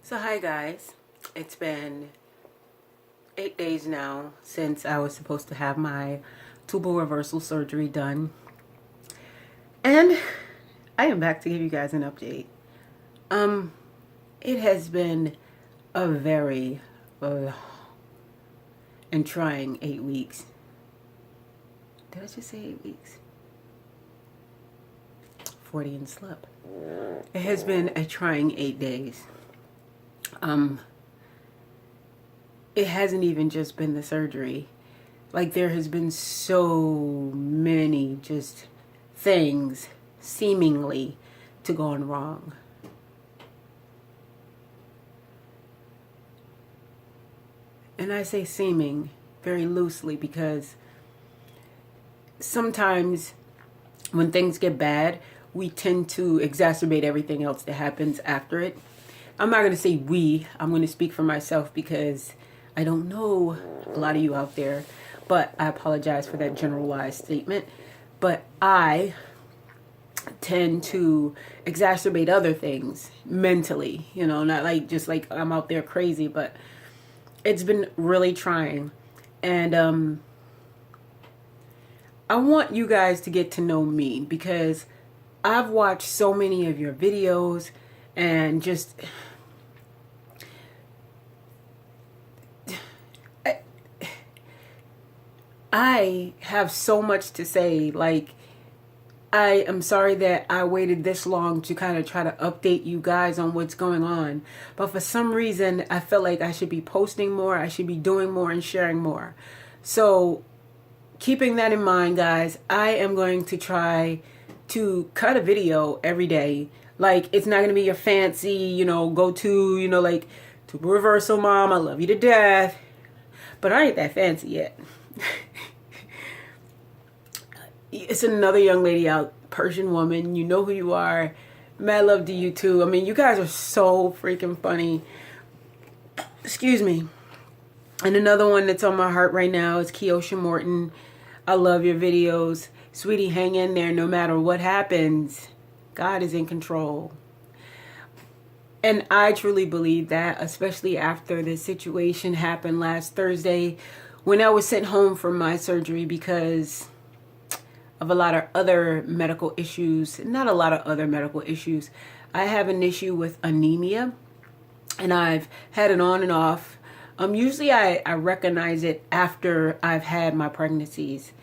So hi guys, it's been 8 days now since I was supposed to have my tubal reversal surgery done, and I am back to give you guys an update. It has been a very and trying 8 weeks. Did I just say 8 weeks? 40 and slip. It has been a trying 8 days. It hasn't even just been the surgery. Like, there has been so many just things seemingly to gone wrong. And I say seeming very loosely because sometimes when things get bad, we tend to exacerbate everything else that happens after it. I'm not going to say we, I'm going to speak for myself because I don't know a lot of you out there, but I apologize for that generalized statement. But I tend to exacerbate other things mentally, not like just like I'm out there crazy, but it's been really trying. And I want you guys to get to know me because I've watched so many of your videos and just I have so much to say. Like, I am sorry that I waited this long to kind of try to update you guys on what's going on. But for some reason, I felt like I should be posting more. I should be doing more and sharing more. So keeping that in mind, guys, I am going to try to cut a video every day. Like, it's not going to be your fancy, go to, like, to reversal mom, I love you to death. But I ain't that fancy yet. It's another young lady out, Persian woman. You know who you are. Mad love to you too. I mean, you guys are so freaking funny. Excuse me. And another one that's on my heart right now is Keosha Morton. I love your videos. Sweetie, hang in there no matter what happens. God is in control. And I truly believe that, especially after this situation happened last Thursday when I was sent home from my surgery because of a lot of other medical issues. Not a lot of other medical issues. I have an issue with anemia, and I've had it on and off. Usually I recognize it after I've had my pregnancies.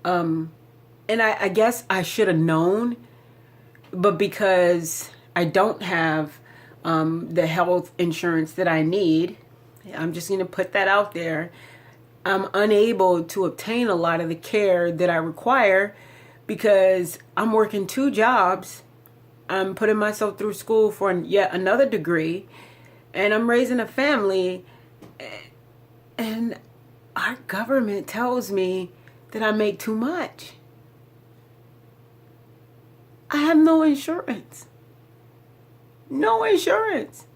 And I guess I should have known, but because I don't have the health insurance that I need, I'm just going to put that out there. I'm unable to obtain a lot of the care that I require because I'm working 2 jobs. I'm putting myself through school for yet another degree, and I'm raising a family. And our government tells me that I make too much. I have no insurance. No insurance.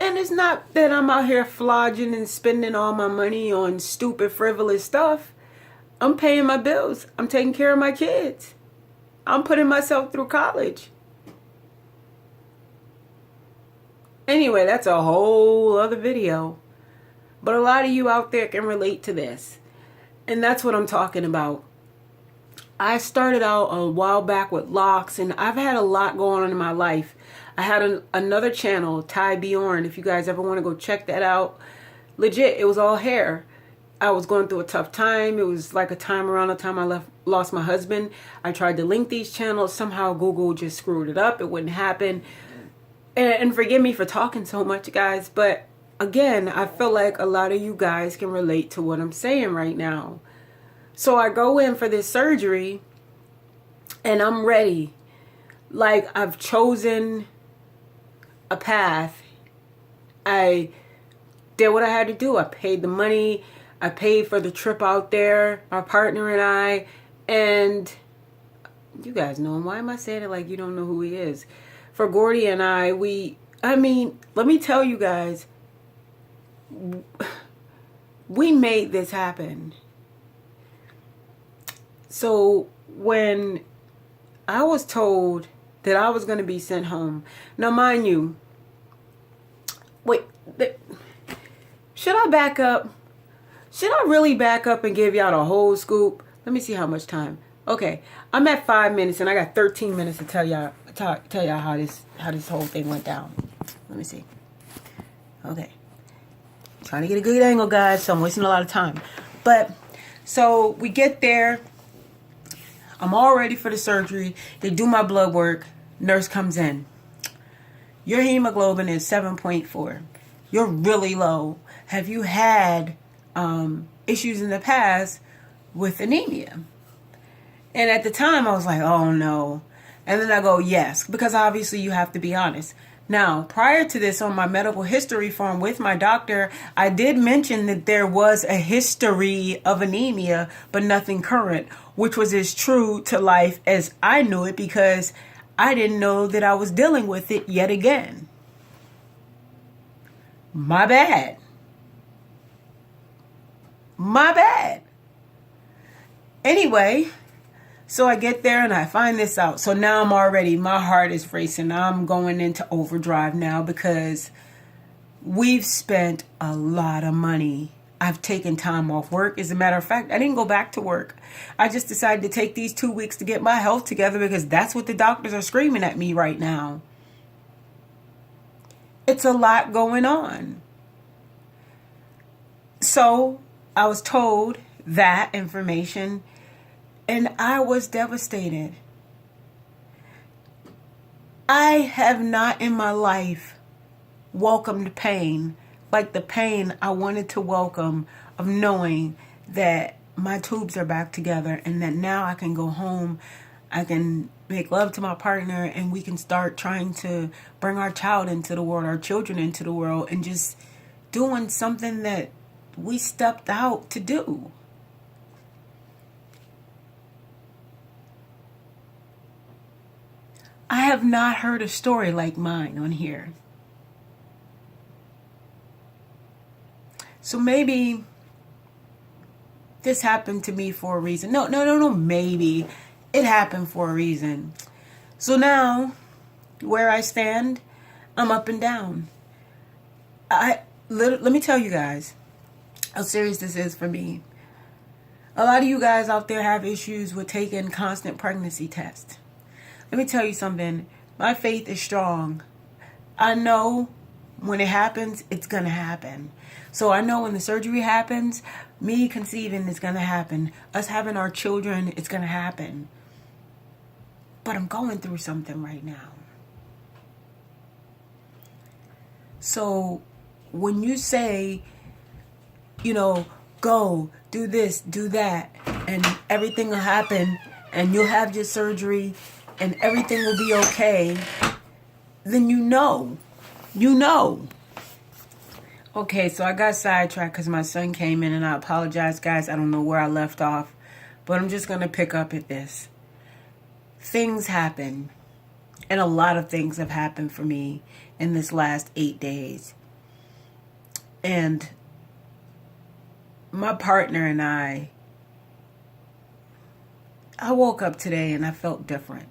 And it's not that I'm out here flogging and spending all my money on stupid, frivolous stuff. I'm paying my bills. I'm taking care of my kids. I'm putting myself through college. Anyway, that's a whole other video. But a lot of you out there can relate to this. And that's what I'm talking about. I started out a while back with locks, and I've had a lot going on in my life. I had another channel, Ty Bjorn, if you guys ever want to go check that out. Legit, it was all hair. I was going through a tough time. It was like a time around the time I lost my husband. I tried to link these channels. Somehow Google just screwed it up. It wouldn't happen. And forgive me for talking so much, guys. But again, I feel like a lot of you guys can relate to what I'm saying right now. So I go in for this surgery and I'm ready. Like, I've chosen a path. I did what I had to do. I paid the money. I paid for the trip out there, my partner and I. And you guys know him. Why am I saying it like you don't know who he is? For Gordy and I, let me tell you guys, we made this happen. So when I was told that I was going to be sent home, now mind you, Wait, should I back up? Should I really back up and give y'all the whole scoop? Let me see how much time. Okay, I'm at 5 minutes and I got 13 minutes to tell y'all how this whole thing went down. Let me see. Okay, trying to get a good angle, guys, so I'm wasting a lot of time. But so we get there. I'm all ready for the surgery. They do my blood work. Nurse comes in. Your hemoglobin is 7.4. You're really low. Have you had issues in the past with anemia? And at the time I was like, oh no. And then I go, yes, because obviously you have to be honest. Now, prior to this, on my medical history form with my doctor, I did mention that there was a history of anemia, but nothing current, which was as true to life as I knew it, because I didn't know that I was dealing with it yet again. My bad. My bad. Anyway, so I get there and I find this out. So now my heart is racing. I'm going into overdrive now because we've spent a lot of money. I've taken time off work. As a matter of fact, I didn't go back to work. I just decided to take these 2 weeks to get my health together because that's what the doctors are screaming at me right now. It's a lot going on. So I was told that information and I was devastated. I have not in my life welcomed pain like the pain I wanted to welcome of knowing that my tubes are back together and that now I can go home, I can make love to my partner, and we can start trying to bring our child into the world, our children into the world, and just doing something that we stepped out to do. I have not heard a story like mine on here. So maybe this happened to me for a reason. No, maybe. It happened for a reason. So now, where I stand, I'm up and down. Let me tell you guys how serious this is for me. A lot of you guys out there have issues with taking constant pregnancy tests. Let me tell you something. My faith is strong. I know when it happens, it's going to happen. So I know when the surgery happens, me conceiving is going to happen. Us having our children, it's going to happen. But I'm going through something right now. So when you say, go, do this, do that, and everything will happen, and you'll have your surgery, and everything will be okay, then you know. Okay, so I got sidetracked because my son came in, and I apologize, guys. I don't know where I left off, but I'm just going to pick up at this. Things happen, and a lot of things have happened for me in this last 8 days. And my partner and I woke up today and I felt different.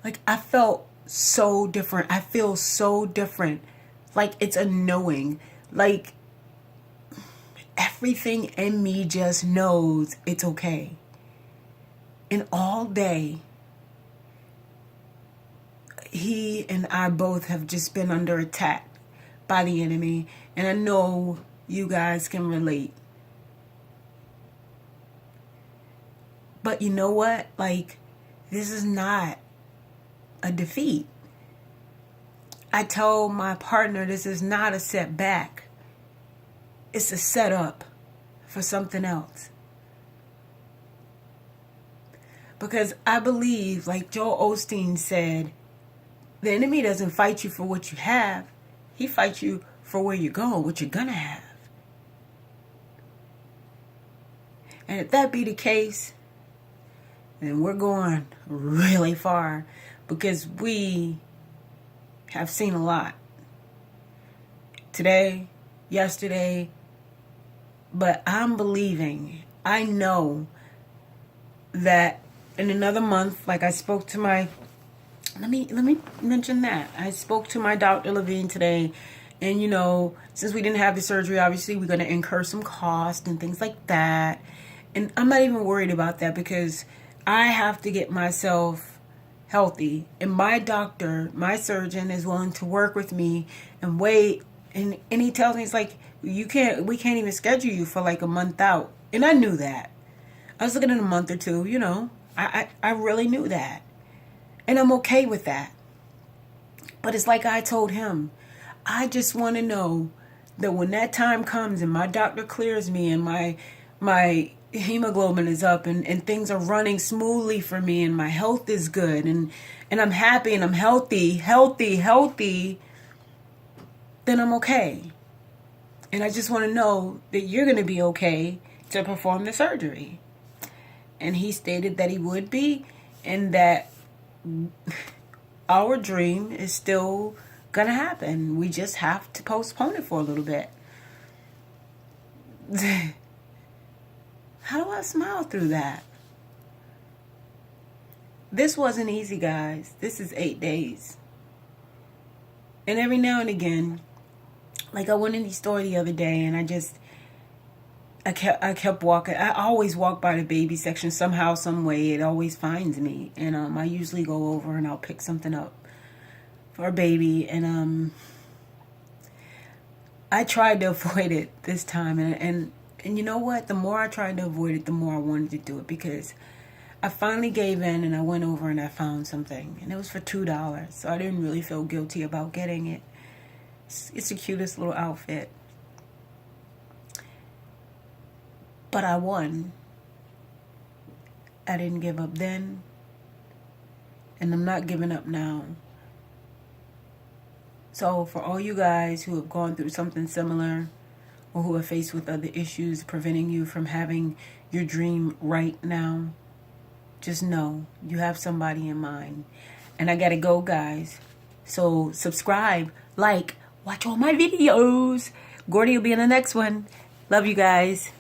Like, I felt so different. I feel so different. Like, it's a knowing. Like, everything in me just knows it's okay. And all day, he and I both have just been under attack by the enemy. And I know you guys can relate. But you know what? Like, this is not a defeat. I told my partner this is not a setback. It's a setup for something else. Because I believe, like Joel Osteen said, the enemy doesn't fight you for what you have. He fights you for where you're going, what you're going to have. And if that be the case, then we're going really far, because we have seen a lot. Today, yesterday, but I'm believing, I know that in another month, like I spoke to my let me mention that I spoke to my Dr. Levine today, and you know, since we didn't have the surgery, obviously we're going to incur some cost and things like that, and I'm not even worried about that because I have to get myself healthy, and my doctor, my surgeon, is willing to work with me and wait, and he tells me, it's like, we can't even schedule you for like a month out, and I knew that. I was looking at a month or two, you know. I really knew that. And I'm okay with that. But it's like I told him, I just want to know that when that time comes and my doctor clears me and my hemoglobin is up and things are running smoothly for me and my health is good and I'm happy and I'm healthy, then I'm okay. And I just want to know that you're going to be okay to perform the surgery. And he stated that he would be, and that our dream is still gonna happen. We just have to postpone it for a little bit. How do I smile through that? This wasn't easy, guys. This is 8 days. And every now and again, like I went in the store the other day and I kept walking. I always walk by the baby section somehow, some way. It always finds me, and I usually go over and I'll pick something up for a baby. And I tried to avoid it this time, and you know what? The more I tried to avoid it, the more I wanted to do it, because I finally gave in and I went over and I found something, and it was for $2, so I didn't really feel guilty about getting it. It's the cutest little outfit. But I won. I didn't give up then, and I'm not giving up now. So for all you guys who have gone through something similar, or who are faced with other issues preventing you from having your dream right now, just know you have somebody in mind. And I gotta go, guys. So subscribe, like, watch all my videos. Gordy will be in the next one. Love you guys.